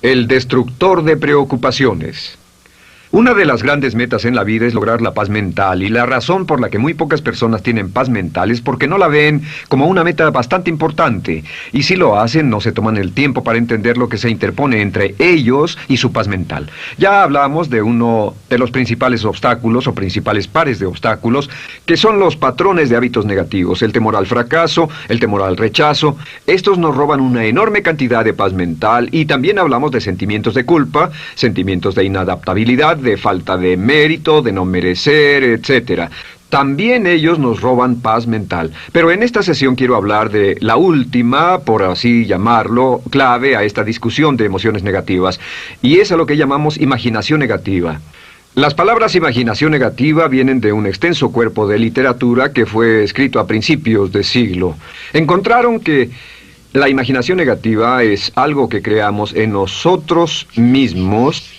El destructor de preocupaciones. Una de las grandes metas en la vida es lograr la paz mental, y la razón por la que muy pocas personas tienen paz mental es porque no la ven como una meta bastante importante, y si lo hacen no se toman el tiempo para entender lo que se interpone entre ellos y su paz mental. Ya hablamos de uno de los principales obstáculos o principales pares de obstáculos, que son los patrones de hábitos negativos, el temor al fracaso, el temor al rechazo. Estos nos roban una enorme cantidad de paz mental, y también hablamos de sentimientos de culpa, sentimientos de inadaptabilidad, de falta de mérito, de no merecer, etc. También ellos nos roban paz mental. Pero en esta sesión quiero hablar de la última, por así llamarlo, clave a esta discusión de emociones negativas, y es a lo que llamamos imaginación negativa. Las palabras imaginación negativa vienen de un extenso cuerpo de literatura que fue escrito a principios de siglo. Encontraron que la imaginación negativa es algo que creamos en nosotros mismos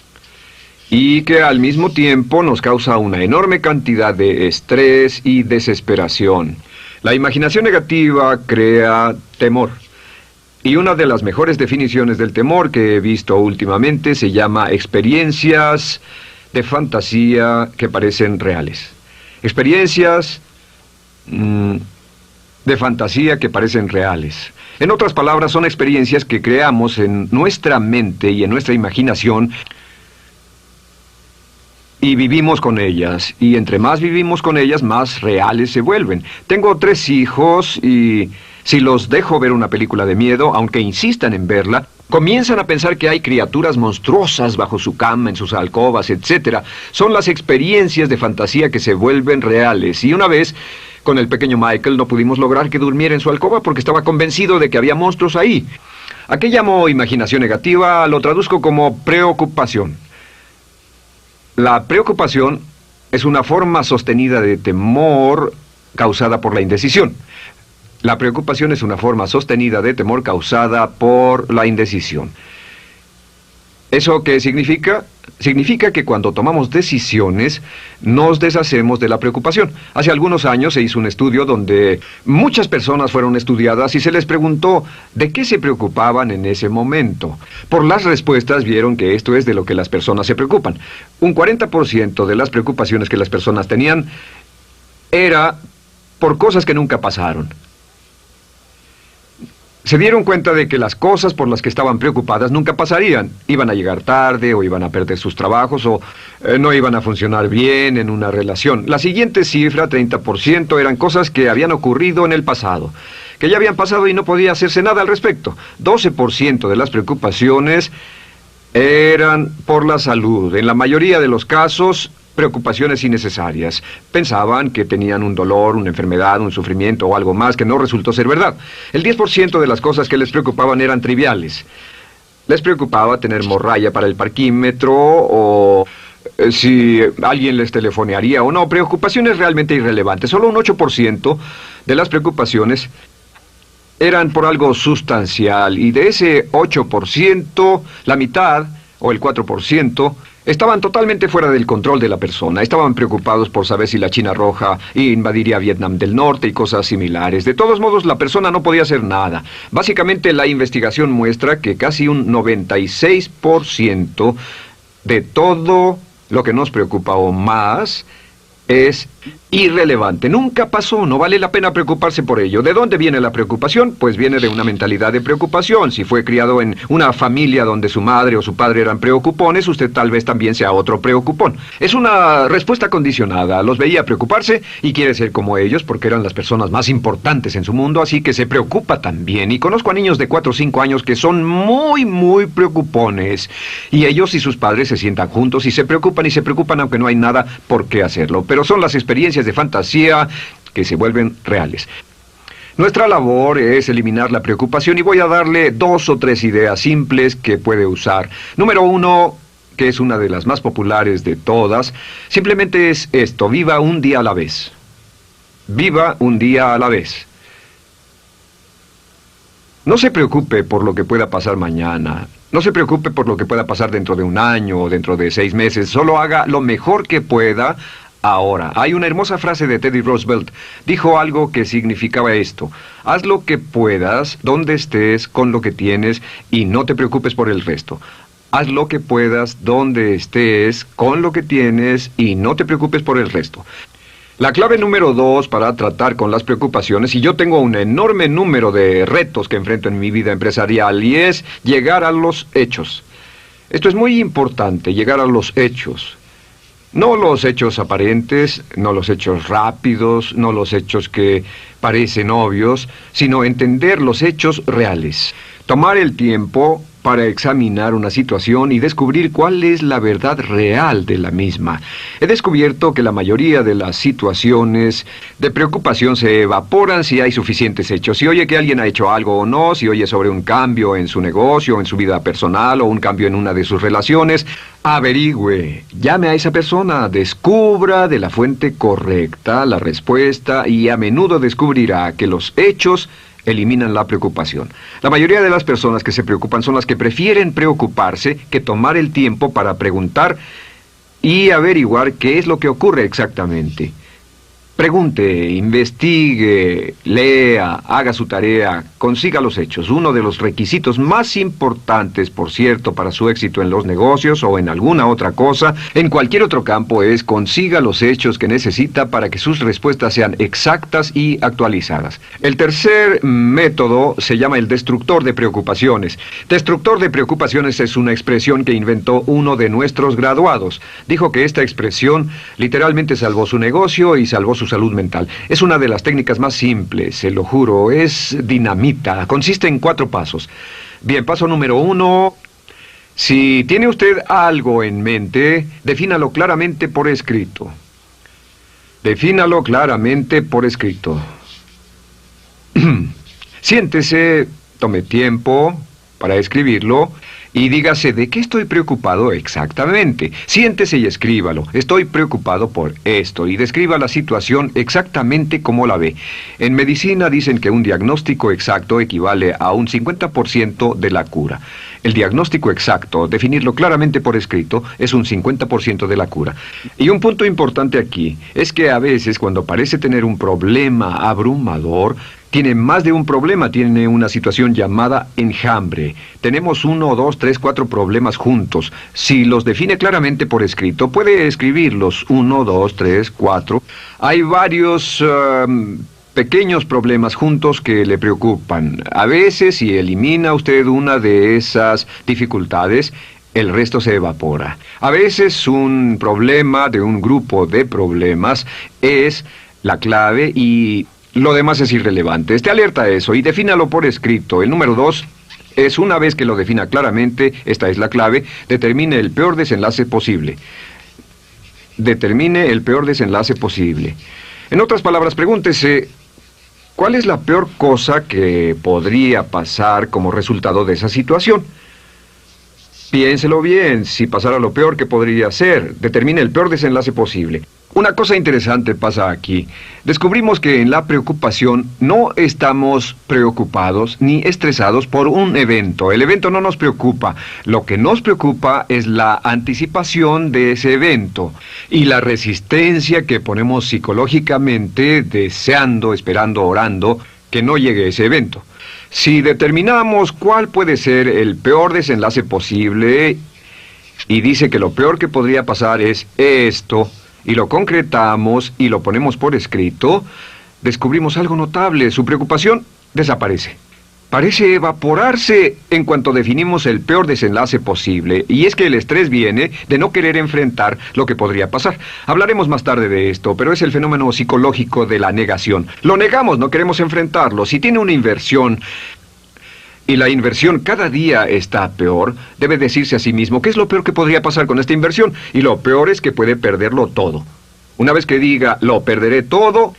y que al mismo tiempo nos causa una enorme cantidad de estrés y desesperación. La imaginación negativa crea temor. Y una de las mejores definiciones del temor que he visto últimamente se llama experiencias de fantasía que parecen reales. Experiencias de fantasía que parecen reales. En otras palabras, son experiencias que creamos en nuestra mente y en nuestra imaginación, y vivimos con ellas, y entre más vivimos con ellas, más reales se vuelven. Tengo 3 hijos, y si los dejo ver una película de miedo, aunque insistan en verla, comienzan a pensar que hay criaturas monstruosas bajo su cama, en sus alcobas, etc. Son las experiencias de fantasía que se vuelven reales. Y una vez, con el pequeño Michael, no pudimos lograr que durmiera en su alcoba porque estaba convencido de que había monstruos ahí. ¿A qué llamo imaginación negativa? Lo traduzco como preocupación. La preocupación es una forma sostenida de temor causada por la indecisión. La preocupación es una forma sostenida de temor causada por la indecisión. ¿Eso qué significa? Significa que cuando tomamos decisiones, nos deshacemos de la preocupación. Hace algunos años se hizo un estudio donde muchas personas fueron estudiadas y se les preguntó de qué se preocupaban en ese momento. Por las respuestas vieron que esto es de lo que las personas se preocupan. Un 40% de las preocupaciones que las personas tenían era por cosas que nunca pasaron. Se dieron cuenta de que las cosas por las que estaban preocupadas nunca pasarían. Iban a llegar tarde, o iban a perder sus trabajos, o no iban a funcionar bien en una relación. La siguiente cifra, 30%, eran cosas que habían ocurrido en el pasado, que ya habían pasado y no podía hacerse nada al respecto. 12% de las preocupaciones eran por la salud. En la mayoría de los casos, preocupaciones innecesarias. Pensaban que tenían un dolor, una enfermedad, un sufrimiento o algo más que no resultó ser verdad. El 10% de las cosas que les preocupaban eran triviales. Les preocupaba tener morralla para el parquímetro, o si alguien les telefonearía o no. Preocupaciones realmente irrelevantes. Solo un 8% de las preocupaciones eran por algo sustancial, y de ese 8%, la mitad, o el 4%, estaban totalmente fuera del control de la persona. Estaban preocupados por saber si la China Roja invadiría Vietnam del Norte y cosas similares. De todos modos, la persona no podía hacer nada. Básicamente, la investigación muestra que casi un 96% de todo lo que nos preocupa o más es irrelevante. Nunca pasó, no vale la pena preocuparse por ello. ¿De dónde viene la preocupación? Pues viene de una mentalidad de preocupación. Si fue criado en una familia donde su madre o su padre eran preocupones, usted tal vez también sea otro preocupón. Es una respuesta condicionada. Los veía preocuparse y quiere ser como ellos porque eran las personas más importantes en su mundo, así que se preocupa también. Y conozco a niños de 4 o 5 años que son muy preocupones. Y ellos y sus padres se sientan juntos y se preocupan aunque no hay nada por qué hacerlo. Pero son las experiencias de fantasía que se vuelven reales. Nuestra labor es eliminar la preocupación, y voy a darle 2 o 3 ideas simples que puede usar. Número 1, que es una de las más populares de todas, simplemente es esto: viva un día a la vez. Viva un día a la vez. No se preocupe por lo que pueda pasar mañana. No se preocupe por lo que pueda pasar dentro de un año o dentro de 6 meses. Solo haga lo mejor que pueda ahora. Hay una hermosa frase de Teddy Roosevelt. Dijo algo que significaba esto: haz lo que puedas, donde estés, con lo que tienes, y no te preocupes por el resto. Haz lo que puedas, donde estés, con lo que tienes y no te preocupes por el resto. La clave número 2 para tratar con las preocupaciones, y yo tengo un enorme número de retos que enfrento en mi vida empresarial, y es llegar a los hechos. Esto es muy importante, llegar a los hechos. No los hechos aparentes, no los hechos rápidos, no los hechos que parecen obvios, sino entender los hechos reales. Tomar el tiempo para examinar una situación y descubrir cuál es la verdad real de la misma. He descubierto que la mayoría de las situaciones de preocupación se evaporan si hay suficientes hechos. Si oye que alguien ha hecho algo o no, si oye sobre un cambio en su negocio, en su vida personal o un cambio en una de sus relaciones, averigüe, llame a esa persona, descubra de la fuente correcta la respuesta y a menudo descubrirá que los hechos eliminan la preocupación. La mayoría de las personas que se preocupan son las que prefieren preocuparse que tomar el tiempo para preguntar y averiguar qué es lo que ocurre exactamente. Pregunte, investigue, lea, haga su tarea, consiga los hechos. Uno de los requisitos más importantes, por cierto, para su éxito en los negocios o en alguna otra cosa, en cualquier otro campo, es consiga los hechos que necesita para que sus respuestas sean exactas y actualizadas. El tercer método se llama el destructor de preocupaciones. Destructor de preocupaciones es una expresión que inventó uno de nuestros graduados. Dijo que esta expresión literalmente salvó su negocio y salvó su salud mental. Es una de las técnicas más simples, se lo juro, es dinamita. Consiste en 4 pasos. Bien, paso número 1. Si tiene usted algo en mente, defínalo claramente por escrito. Defínalo claramente por escrito. Siéntese, tome tiempo para escribirlo y dígase de qué estoy preocupado exactamente. Siéntese y escríbalo. Estoy preocupado por esto y describa la situación exactamente como la ve. En medicina dicen que un diagnóstico exacto equivale a un 50% de la cura. El diagnóstico exacto, definirlo claramente por escrito, es un 50% de la cura. Y un punto importante aquí es que a veces cuando parece tener un problema abrumador, tiene más de un problema, tiene una situación llamada enjambre. Tenemos 1, 2, 3, 4 problemas juntos. Si los define claramente por escrito, puede escribirlos 1, 2, 3, 4. Hay varios pequeños problemas juntos que le preocupan. A veces, si elimina usted una de esas dificultades, el resto se evapora. A veces un problema de un grupo de problemas es la clave y lo demás es irrelevante. Esté alerta a eso y defínalo por escrito. El número 2 es, una vez que lo defina claramente, esta es la clave, determine el peor desenlace posible. Determine el peor desenlace posible. En otras palabras, pregúntese, ¿cuál es la peor cosa que podría pasar como resultado de esa situación? Piénselo bien, si pasara lo peor que podría ser, determine el peor desenlace posible. Una cosa interesante pasa aquí. Descubrimos que en la preocupación no estamos preocupados ni estresados por un evento. El evento no nos preocupa. Lo que nos preocupa es la anticipación de ese evento y la resistencia que ponemos psicológicamente deseando, esperando, orando que no llegue ese evento. Si determinamos cuál puede ser el peor desenlace posible y dice que lo peor que podría pasar es esto, y lo concretamos y lo ponemos por escrito, descubrimos algo notable. Su preocupación desaparece. Parece evaporarse en cuanto definimos el peor desenlace posible, y es que el estrés viene de no querer enfrentar lo que podría pasar. Hablaremos más tarde de esto, pero es el fenómeno psicológico de la negación. Lo negamos, no queremos enfrentarlo. Si tiene una inversión y la inversión cada día está peor, debe decirse a sí mismo, ¿qué es lo peor que podría pasar con esta inversión? Y lo peor es que puede perderlo todo. Una vez que diga, lo perderé todo,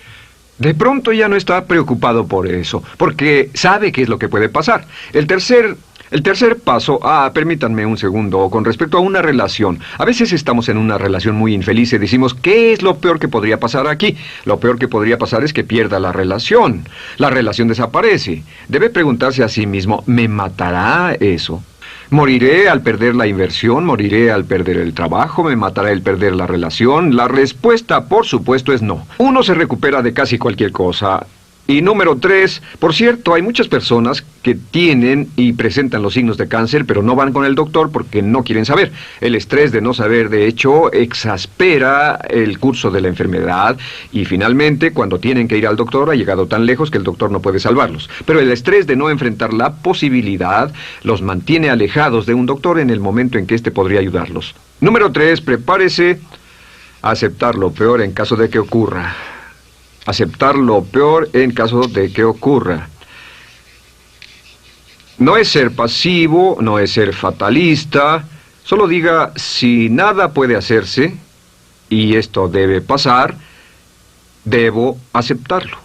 de pronto ya no está preocupado por eso, porque sabe qué es lo que puede pasar. El tercer paso, permítanme un segundo, con respecto a una relación. A veces estamos en una relación muy infeliz y decimos, ¿qué es lo peor que podría pasar aquí? Lo peor que podría pasar es que pierda la relación. La relación desaparece. Debe preguntarse a sí mismo, ¿me matará eso? ¿Moriré al perder la inversión? ¿Moriré al perder el trabajo? ¿Me matará el perder la relación? La respuesta, por supuesto, es no. Uno se recupera de casi cualquier cosa. Y número 3, por cierto, hay muchas personas que tienen y presentan los signos de cáncer, pero no van con el doctor porque no quieren saber. El estrés de no saber, de hecho, exaspera el curso de la enfermedad y finalmente, cuando tienen que ir al doctor, ha llegado tan lejos que el doctor no puede salvarlos. Pero el estrés de no enfrentar la posibilidad los mantiene alejados de un doctor en el momento en que éste podría ayudarlos. Número 3, prepárese a aceptar lo peor en caso de que ocurra. Aceptar lo peor en caso de que ocurra. No es ser pasivo, no es ser fatalista. Solo diga, si nada puede hacerse, y esto debe pasar, debo aceptarlo.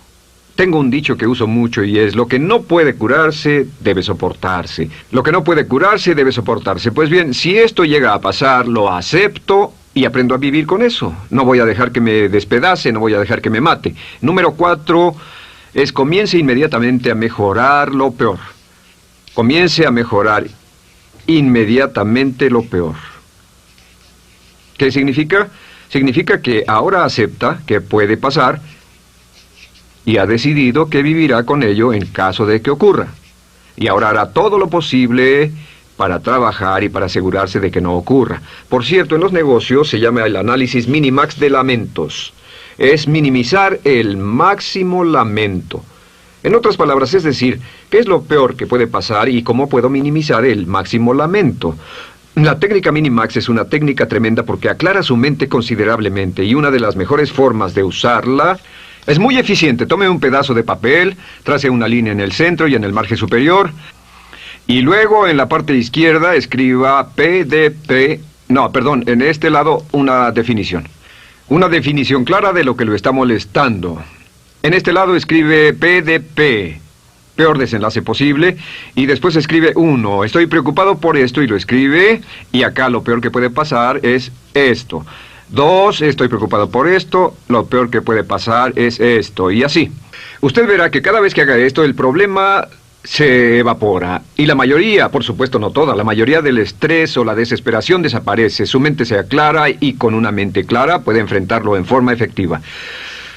Tengo un dicho que uso mucho y es, lo que no puede curarse, debe soportarse. Lo que no puede curarse, debe soportarse. Pues bien, si esto llega a pasar, lo acepto y aprendo a vivir con eso. No voy a dejar que me despedace, no voy a dejar que me mate. Número 4 es, comience inmediatamente a mejorar lo peor. Comience a mejorar inmediatamente lo peor. ¿Qué significa? Significa que ahora acepta que puede pasar y ha decidido que vivirá con ello en caso de que ocurra. Y ahora hará todo lo posible para trabajar y para asegurarse de que no ocurra. Por cierto, en los negocios se llama el análisis minimax de lamentos. Es minimizar el máximo lamento. En otras palabras, es decir, ¿qué es lo peor que puede pasar y cómo puedo minimizar el máximo lamento? La técnica Minimax es una técnica tremenda porque aclara su mente considerablemente y una de las mejores formas de usarla es muy eficiente. Tome un pedazo de papel, trace una línea en el centro y en el margen superior y luego en la parte izquierda escriba en este lado una definición. Una definición clara de lo que lo está molestando. En este lado escribe PDP, peor desenlace posible, y después escribe 1, estoy preocupado por esto, y lo escribe, y acá lo peor que puede pasar es esto. 2, estoy preocupado por esto, lo peor que puede pasar es esto, y así. Usted verá que cada vez que haga esto, el problema se evapora, y la mayoría, por supuesto no toda, la mayoría del estrés o la desesperación desaparece, su mente se aclara, y con una mente clara puede enfrentarlo en forma efectiva.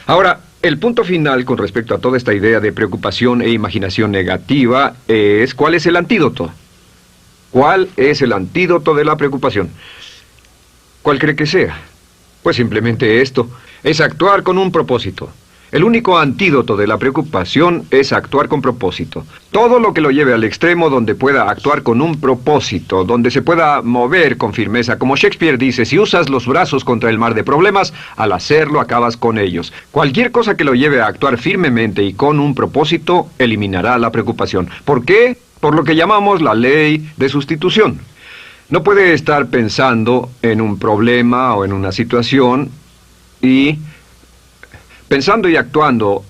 Ahora, el punto final con respecto a toda esta idea de preocupación e imaginación negativa es, ¿cuál es el antídoto? ¿Cuál es el antídoto de la preocupación? ¿Cuál cree que sea? Pues simplemente esto, es actuar con un propósito. El único antídoto de la preocupación es actuar con propósito. Todo lo que lo lleve al extremo donde pueda actuar con un propósito, donde se pueda mover con firmeza. Como Shakespeare dice, si usas los brazos contra el mar de problemas, al hacerlo acabas con ellos. Cualquier cosa que lo lleve a actuar firmemente y con un propósito, eliminará la preocupación. ¿Por qué? Por lo que llamamos la ley de sustitución. No puede estar pensando en un problema o en una situación y pensando y actuando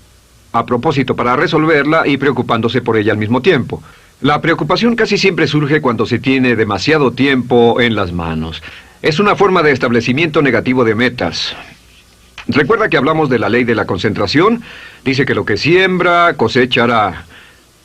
a propósito para resolverla y preocupándose por ella al mismo tiempo. La preocupación casi siempre surge cuando se tiene demasiado tiempo en las manos. Es una forma de establecimiento negativo de metas. ¿Recuerda que hablamos de la ley de la concentración? Dice que lo que siembra, cosechará.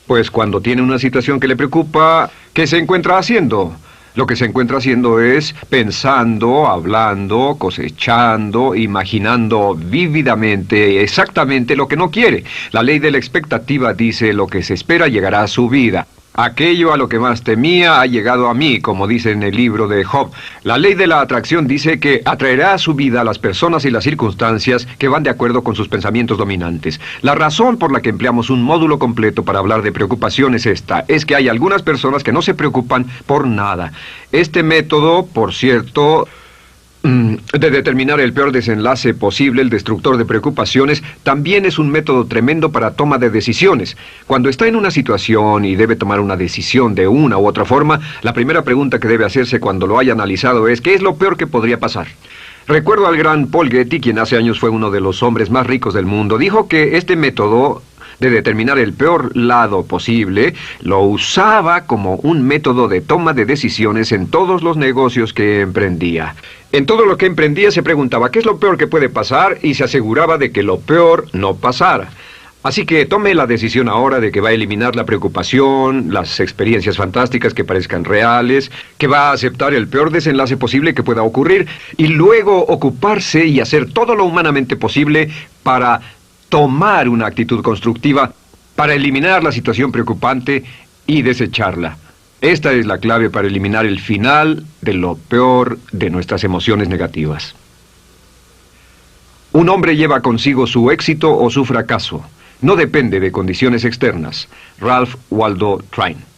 Pues cuando tiene una situación que le preocupa, ¿qué se encuentra haciendo? Lo que se encuentra haciendo es pensando, hablando, cosechando, imaginando vívidamente exactamente lo que no quiere. La ley de la expectativa dice, lo que se espera llegará a su vida. Aquello a lo que más temía ha llegado a mí, como dice en el libro de Job. La ley de la atracción dice que atraerá a su vida a las personas y las circunstancias que van de acuerdo con sus pensamientos dominantes. La razón por la que empleamos un módulo completo para hablar de preocupación es esta. Es que hay algunas personas que no se preocupan por nada. Este método, por cierto, de determinar el peor desenlace posible, el destructor de preocupaciones, también es un método tremendo para toma de decisiones. Cuando está en una situación y debe tomar una decisión de una u otra forma, la primera pregunta que debe hacerse cuando lo haya analizado es, ¿qué es lo peor que podría pasar? Recuerdo al gran Paul Getty, quien hace años fue uno de los hombres más ricos del mundo, dijo que este método de determinar el peor lado posible, lo usaba como un método de toma de decisiones en todos los negocios que emprendía. En todo lo que emprendía se preguntaba, ¿qué es lo peor que puede pasar? Y se aseguraba de que lo peor no pasara. Así que tome la decisión ahora de que va a eliminar la preocupación, las experiencias fantásticas que parezcan reales, que va a aceptar el peor desenlace posible que pueda ocurrir, y luego ocuparse y hacer todo lo humanamente posible para tomar una actitud constructiva, para eliminar la situación preocupante y desecharla. Esta es la clave para eliminar el final de lo peor de nuestras emociones negativas. Un hombre lleva consigo su éxito o su fracaso. No depende de condiciones externas. Ralph Waldo Trine.